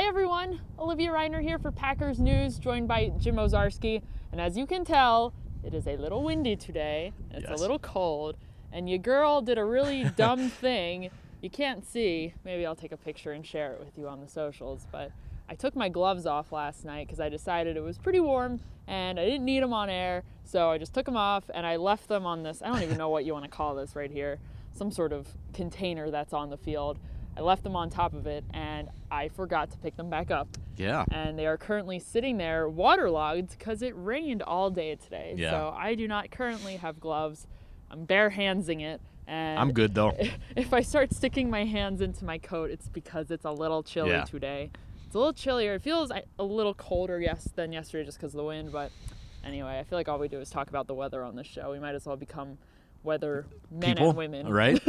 Hi everyone, Olivia Reiner here for Packers News, joined by Jim Owczarski. And as you can tell, it is a little windy today. It's a little cold. And your girl did a really dumb thing. You can't see. Maybe I'll take a picture and share it with you on the socials. But I took my gloves off last night because I decided it was pretty warm and I didn't need them on air. So I just took them off and I left them on this, I don't even know what you want to call this right here, some sort of container that's on the field. I left them on top of it, and I forgot to pick them back up. Yeah. And they are currently sitting there waterlogged because it rained all day today. Yeah. So I do not currently have gloves. I'm bare-handsing it. And I'm good, though. If I start sticking my hands into my coat, it's because it's a little chilly today. It's a little chillier. It feels a little colder than yesterday just because of the wind. But anyway, I feel like all we do is talk about the weather on this show. We might as well become weather men and women. Right?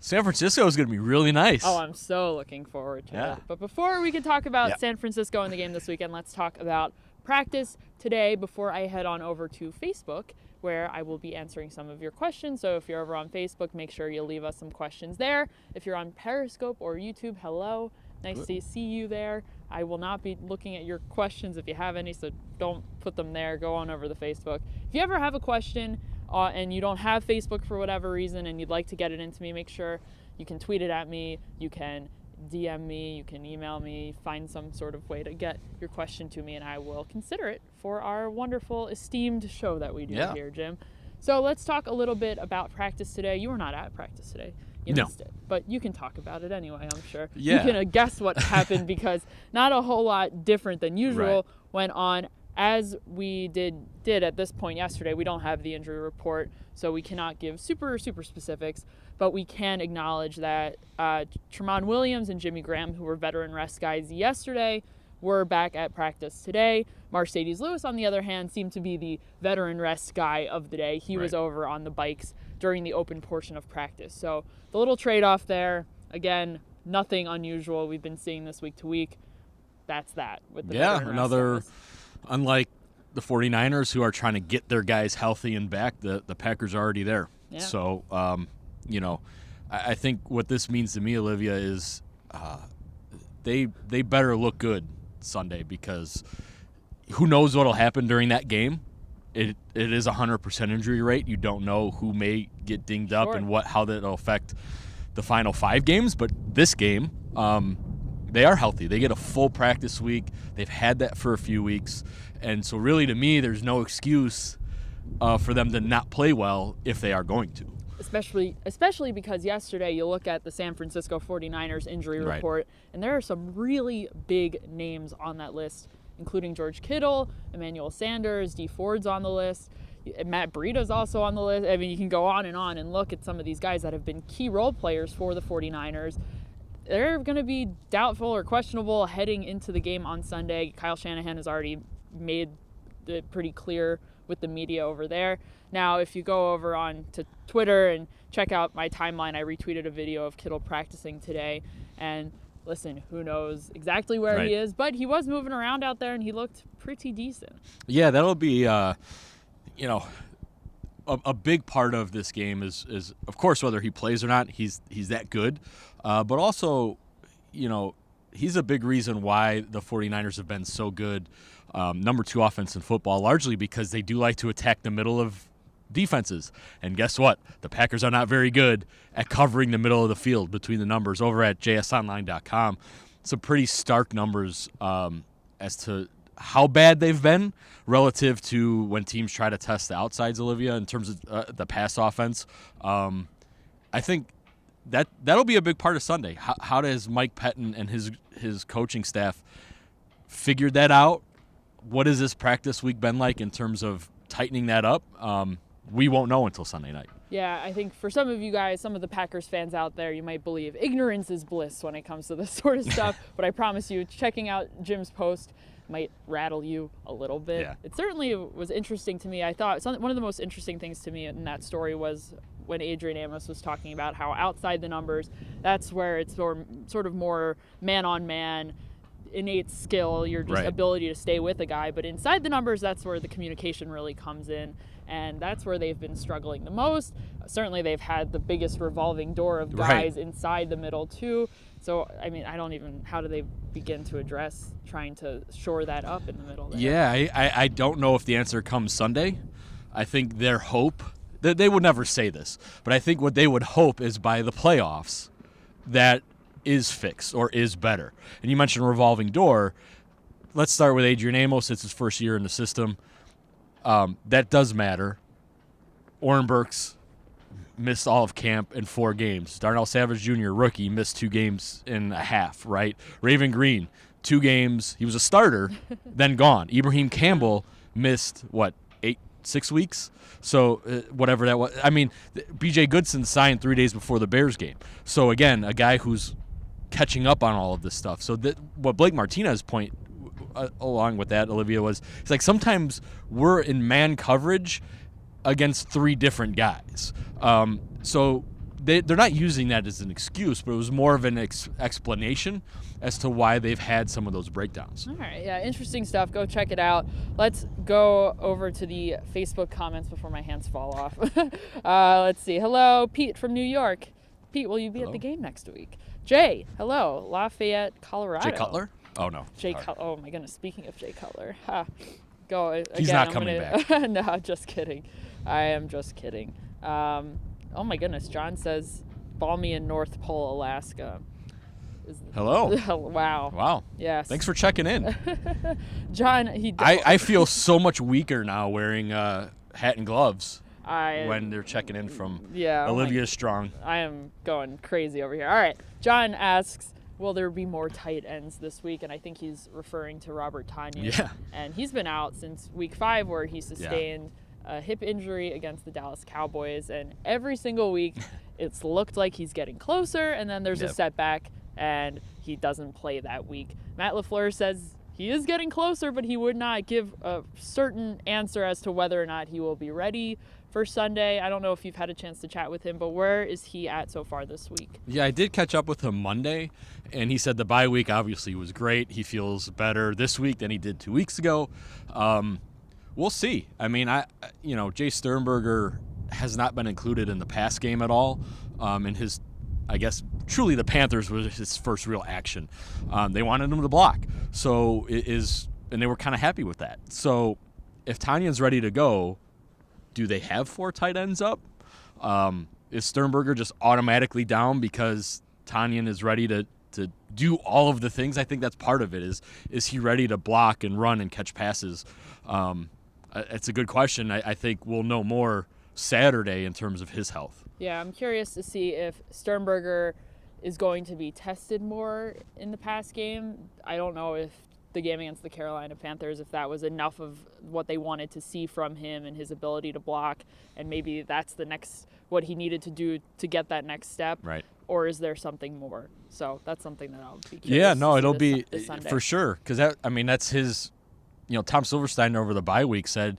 San Francisco is going to be really nice. Oh, I'm so looking forward to it. But before we can talk about San Francisco and the game this weekend, let's talk about practice today before I head on over to Facebook, where I will be answering some of your questions. So if you're over on Facebook, make sure you leave us some questions there. If you're on Periscope or YouTube, hello. Nice to see you there. I will not be looking at your questions if you have any, so don't put them there. Go on over to Facebook. If you ever have a question and you don't have Facebook for whatever reason and you'd like to get it into me, make sure you can tweet it at me, you can DM me, you can email me, find some sort of way to get your question to me, and I will consider it for our wonderful, esteemed show that we do here, Jim. So let's talk a little bit about practice today. You were not at practice today. You missed it. But you can talk about it anyway, I'm sure. Yeah. You can guess what happened because not a whole lot different than usual went on. As we did at this point yesterday, we don't have the injury report, so we cannot give super specifics, but we can acknowledge that Tramon Williams and Jimmy Graham, who were veteran rest guys yesterday, were back at practice today. Mercedes Lewis, on the other hand, seemed to be the veteran rest guy of the day. He was over on the bikes during the open portion of practice. So the little trade-off there, again, nothing unusual we've been seeing this week to week. That's that with the veteran rest guys. Unlike the 49ers, who are trying to get their guys healthy and back, the Packers are already there. Yeah. So, I think what this means to me, Olivia, is they better look good Sunday because who knows what will happen during that game. It is 100% injury rate. You don't know who may get dinged up and how that will affect the final 5 games. But this game, they are healthy. They get a full practice week. They've had that for a few weeks. And so really, to me, there's no excuse for them to not play well if they are going to. Especially because yesterday you look at the San Francisco 49ers injury report, and there are some really big names on that list, including George Kittle, Emmanuel Sanders, Dee Ford's on the list. Matt Breida's also on the list. I mean, you can go on and look at some of these guys that have been key role players for the 49ers. They're going to be doubtful or questionable heading into the game on Sunday. Kyle Shanahan has already made it pretty clear with the media over there. Now, if you go over on to Twitter and check out my timeline, I retweeted a video of Kittle practicing today. And listen, who knows exactly where he is, but he was moving around out there and he looked pretty decent. Yeah, that'll be, a big part of this game is of course, whether he plays or not, he's that good. But also, he's a big reason why the 49ers have been so good, number 2 offense in football, largely because they do like to attack the middle of defenses. And guess what? The Packers are not very good at covering the middle of the field between the numbers. Over at jsonline.com, some pretty stark numbers as to how bad they've been relative to when teams try to test the outsides, Olivia, in terms of the pass offense. I think that'll be a big part of Sunday. How does Mike Pettin and his coaching staff figured that out? What has this practice week been like in terms of tightening that up? We won't know until Sunday night. Yeah, I think for some of you guys, some of the Packers fans out there, you might believe ignorance is bliss when it comes to this sort of stuff. But I promise you, checking out Jim's post might rattle you a little bit. Yeah. It certainly was interesting to me. I thought one of the most interesting things to me in that story was when Adrian Amos was talking about how outside the numbers, that's where it's sort of more man-on-man, innate skill, your just ability to stay with a guy. But inside the numbers, that's where the communication really comes in. and that's where they've been struggling the most. Certainly they've had the biggest revolving door of guys inside the middle too. So, I mean, how do they begin to address trying to shore that up in the middle there? Yeah, I don't know if the answer comes Sunday. I think their hope, they would never say this, but I think what they would hope is by the playoffs that is fixed or is better. And you mentioned revolving door. Let's start with Adrian Amos. It's his first year in the system. That does matter. Oren Burks missed all of camp in 4 games. Darnell Savage Jr., rookie, missed 2 games and a half, right? Raven Green, 2 games. He was a starter, then gone. Ibrahim Campbell missed, 6 weeks? So whatever that was. I mean, B.J. Goodson signed 3 days before the Bears game. So, again, a guy who's catching up on all of this stuff. So what Blake Martinez's point along with that, Olivia, was it's like sometimes we're in man coverage against 3 different guys. So they're not using that as an excuse, but it was more of an explanation as to why they've had some of those breakdowns. All right, yeah, interesting stuff. Go check it out. Let's go over to the Facebook comments before my hands fall off. Let's see. Hello, Pete from New York. Pete, will you be at the game next week? Jay, hello, Lafayette, Colorado. Jay Cutler? Oh, no. Jay Cutler. Oh, my goodness. Speaking of Jay Cutler. Go again. He's not coming back. No, just kidding. I am just kidding. Oh, my goodness. John says, balmy in North Pole, Alaska. Hello. Wow. Wow. Yes. Thanks for checking in. John, I feel so much weaker now wearing hat and gloves when they're checking in from Olivia Strong. I am going crazy over here. All right. John asks, will there be more tight ends this week? And I think he's referring to Robert Tonyan. Yeah. And he's been out since week 5 where he sustained a hip injury against the Dallas Cowboys. And every single week it's looked like he's getting closer, and then there's a setback, and he doesn't play that week. Matt LaFleur says he is getting closer, but he would not give a certain answer as to whether or not he will be ready for Sunday. I don't know if you've had a chance to chat with him, but where is he at so far this week? Yeah, I did catch up with him Monday, and he said the bye week obviously was great. He feels better this week than he did 2 weeks ago. We'll see. I mean, Jay Sternberger has not been included in the pass game at all. In his, I guess, truly the Panthers was his first real action. They wanted him to block, and they were kind of happy with that. So if Tonyan's ready to go, do they have 4 tight ends up? Is Sternberger just automatically down because Tonyan is ready to do all of the things? I think that's part of it. Is he ready to block and run and catch passes? It's a good question. I think we'll know more Saturday in terms of his health. Yeah, I'm curious to see if Sternberger is going to be tested more in the pass game. I don't know if the game against the Carolina Panthers, if that was enough of what they wanted to see from him and his ability to block, and maybe that's what he needed to do to get that next step. Right. Or is there something more? So that's something that I'll be curious Yeah, no, it'll be this Sunday. For sure, because that's his. Tom Silverstein over the bye week said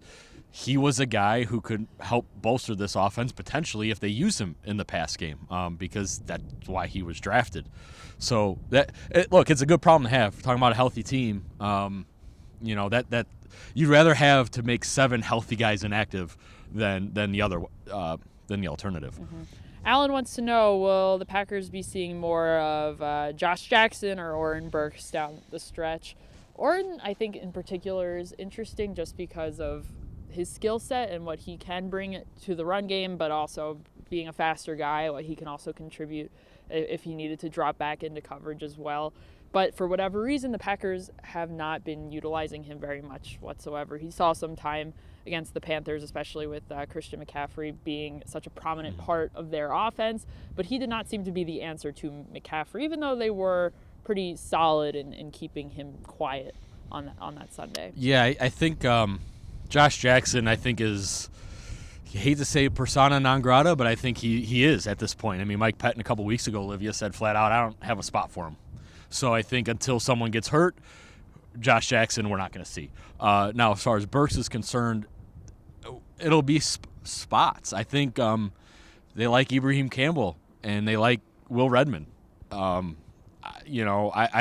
he was a guy who could help bolster this offense potentially if they use him in the pass game, because that's why he was drafted. So it's a good problem to have. We're talking about a healthy team. That you'd rather have to make 7 healthy guys inactive than the alternative. Mm-hmm. Alan wants to know, will the Packers be seeing more of Josh Jackson or Oren Burks down the stretch? Oren, I think in particular, is interesting just because of his skill set and what he can bring to the run game, but also being a faster guy, what he can also contribute if he needed to drop back into coverage as well. But for whatever reason, the Packers have not been utilizing him very much whatsoever. He saw some time against the Panthers, especially with Christian McCaffrey being such a prominent part of their offense, but he did not seem to be the answer to McCaffrey, even though they were pretty solid in keeping him quiet on that Sunday. Yeah, I think Josh Jackson, is, you hate to say persona non grata, but I think he is at this point. I mean, Mike Pettin a couple weeks ago, Olivia said flat out, I don't have a spot for him. So I think until someone gets hurt, Josh Jackson we're not going to see. Now, as far as Burks is concerned, it'll be spots. I think they like Ibrahim Campbell and they like Will Redmond. I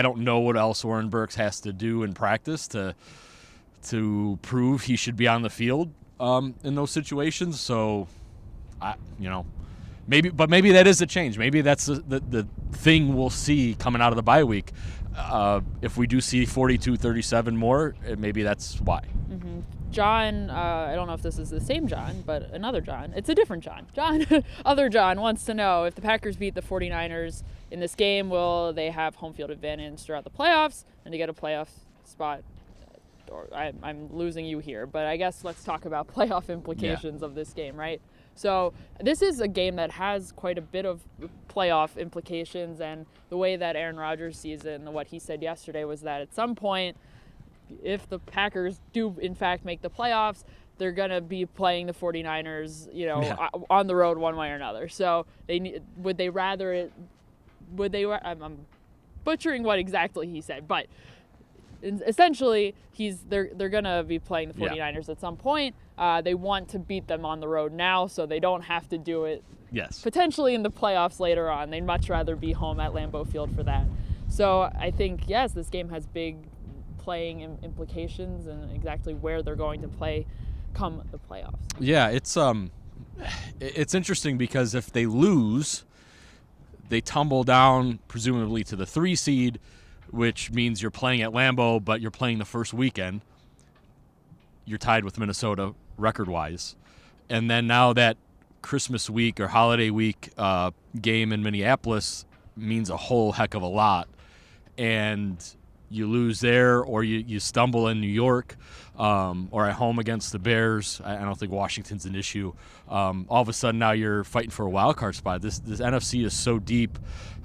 don't know what else Oren Burks has to do in practice to prove he should be on the field. in those situations. So, maybe that is a change. Maybe that's the thing we'll see coming out of the bye week. If we do see 42-37 more, maybe that's why. Mm-hmm. John, I don't know if this is the same John, but another John. It's a different John. Other John wants to know, if the Packers beat the 49ers in this game, will they have home field advantage throughout the playoffs and to get a playoff spot? I'm losing you here, but I guess let's talk about playoff implications of this game, right? So this is a game that has quite a bit of playoff implications, and the way that Aaron Rodgers sees it and what he said yesterday was that at some point, if the Packers do in fact make the playoffs, they're going to be playing the 49ers, on the road one way or another. So I'm butchering what exactly he said, but essentially they're going to be playing the 49ers at some point. They want to beat them on the road now so they don't have to do it potentially in the playoffs later on. They'd much rather be home at Lambeau Field for that. So I think, yes, this game has big playing implications and exactly where they're going to play come the playoffs. Yeah, it's interesting because if they lose, they tumble down presumably to the 3 seed, which means you're playing at Lambeau, but you're playing the first weekend. You're tied with Minnesota record-wise. And then now that Christmas week or holiday week game in Minneapolis means a whole heck of a lot. And you lose there, or you stumble in New York, or at home against the Bears. I don't think Washington's an issue. All of a sudden now you're fighting for a wild card spot. This NFC is so deep.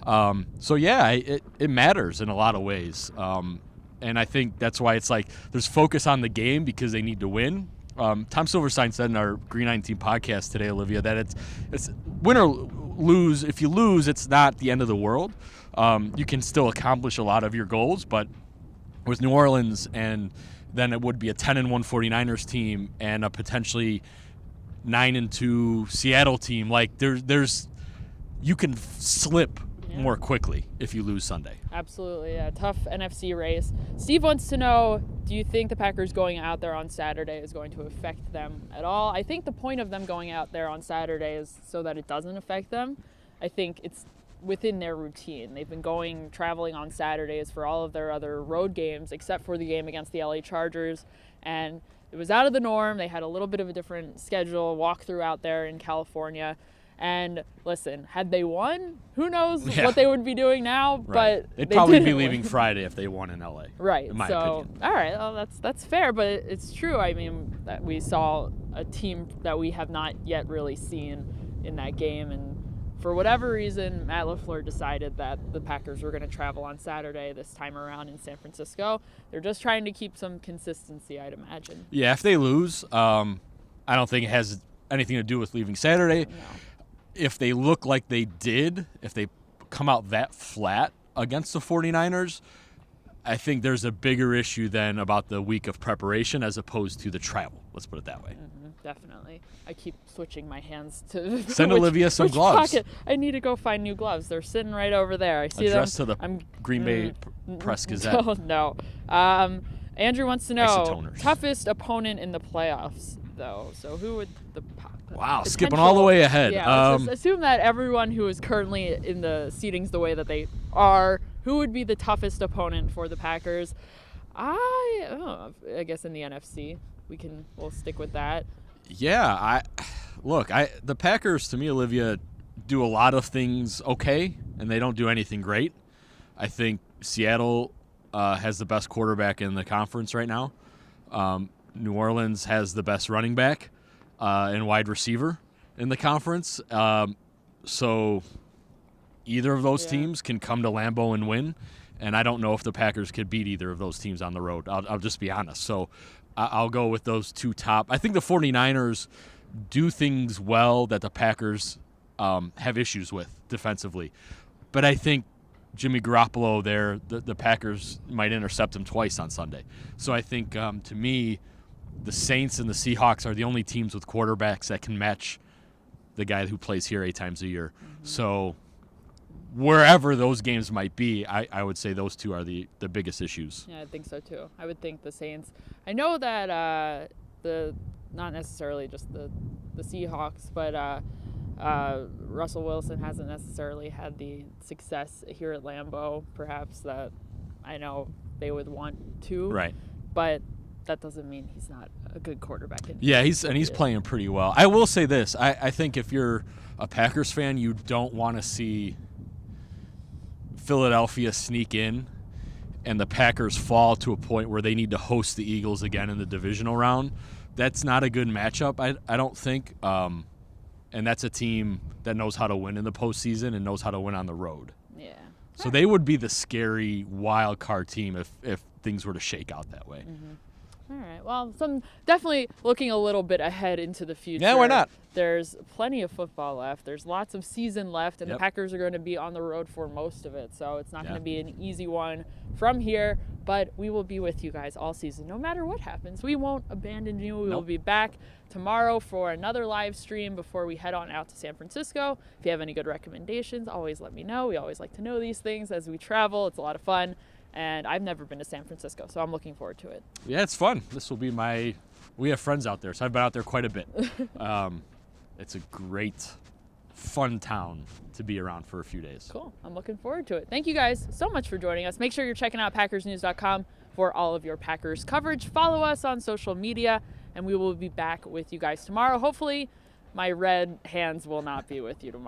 It matters in a lot of ways. And I think that's why it's like there's focus on the game because they need to win. Tom Silverstein said in our Green 19 podcast today, Olivia, that it's win or lose. If you lose, it's not the end of the world. You can still accomplish a lot of your goals, but with New Orleans, and then it would be a 10-1 49ers team and a potentially 9-2 Seattle team. Like there's you can slip more quickly if you lose Sunday. Absolutely, yeah. Tough NFC race. Steve wants to know, do you think the Packers going out there on Saturday is going to affect them at all? I think the point of them going out there on Saturday is so that it doesn't affect them. I think it's within their routine. They've been traveling on Saturdays for all of their other road games, except for the game against the LA Chargers, and it was out of the norm. They had a little bit of a different schedule, walkthrough out there in California. And listen, had they won, who knows what they would be doing now, right. But they'd probably be leaving Friday if they won in LA. Right. In my opinion. All right, well, that's fair, but it's true. I mean, that we saw a team that we have not yet really seen in that game, and for whatever reason, Matt LaFleur decided that the Packers were going to travel on Saturday this time around in San Francisco. They're just trying to keep some consistency, I'd imagine. Yeah, if they lose, I don't think it has anything to do with leaving Saturday. No. If they look like they did, if they come out that flat against the 49ers, I think there's a bigger issue then about the week of preparation as opposed to the travel. Let's put it that way. Mm-hmm, definitely. I keep switching my hands to send Olivia some gloves. Pocket. I need to go find new gloves. They're sitting right over there. I see Address them. to the Green Bay Press Gazette. No. Andrew wants to know toughest opponent in the playoffs, though. So who would the Wow, skipping all the way ahead. Yeah, let's just assume that everyone who is currently in the seedings the way that they are, who would be the toughest opponent for the Packers? I guess in the NFC, we'll stick with that. Yeah, the Packers, to me, Olivia, do a lot of things okay, and they don't do anything great. I think Seattle has the best quarterback in the conference right now. New Orleans has the best running back and wide receiver in the conference. So either of those teams can come to Lambeau and win, and I don't know if the Packers could beat either of those teams on the road. I'll just be honest. So I'll go with those two top. I think the 49ers do things well that the Packers have issues with defensively. But I think Jimmy Garoppolo there, the Packers might intercept him twice on Sunday. So I think, to me, the Saints and the Seahawks are the only teams with quarterbacks that can match the guy who plays here 8 times a year. Mm-hmm. So wherever those games might be, I would say those two are the biggest issues. Yeah, I think so too. I would think the Saints. I know that the not necessarily just the Seahawks, but Russell Wilson hasn't necessarily had the success here at Lambeau, perhaps, that I know they would want to. Right. But that doesn't mean he's not a good quarterback. Yeah, he's playing pretty well. I will say this. I think if you're a Packers fan, you don't want to see Philadelphia sneak in and the Packers fall to a point where they need to host the Eagles again in the divisional round. That's not a good matchup, I don't think. And that's a team that knows how to win in the postseason and knows how to win on the road. Yeah. So they would be the scary wild card team if things were to shake out that way. Mm-hmm. All right. Well, I'm definitely looking a little bit ahead into the future. Yeah, why not? There's plenty of football left. There's lots of season left, and the Packers are going to be on the road for most of it. So it's not going to be an easy one from here, but we will be with you guys all season. No matter what happens, we won't abandon you. We will be back tomorrow for another live stream before we head on out to San Francisco. If you have any good recommendations, always let me know. We always like to know these things as we travel. It's a lot of fun. And I've never been to San Francisco, so I'm looking forward to it. Yeah, it's fun. This will be we have friends out there, so I've been out there quite a bit. It's a great, fun town to be around for a few days. Cool. I'm looking forward to it. Thank you guys so much for joining us. Make sure you're checking out PackersNews.com for all of your Packers coverage. Follow us on social media, and we will be back with you guys tomorrow. Hopefully, my red hands will not be with you tomorrow.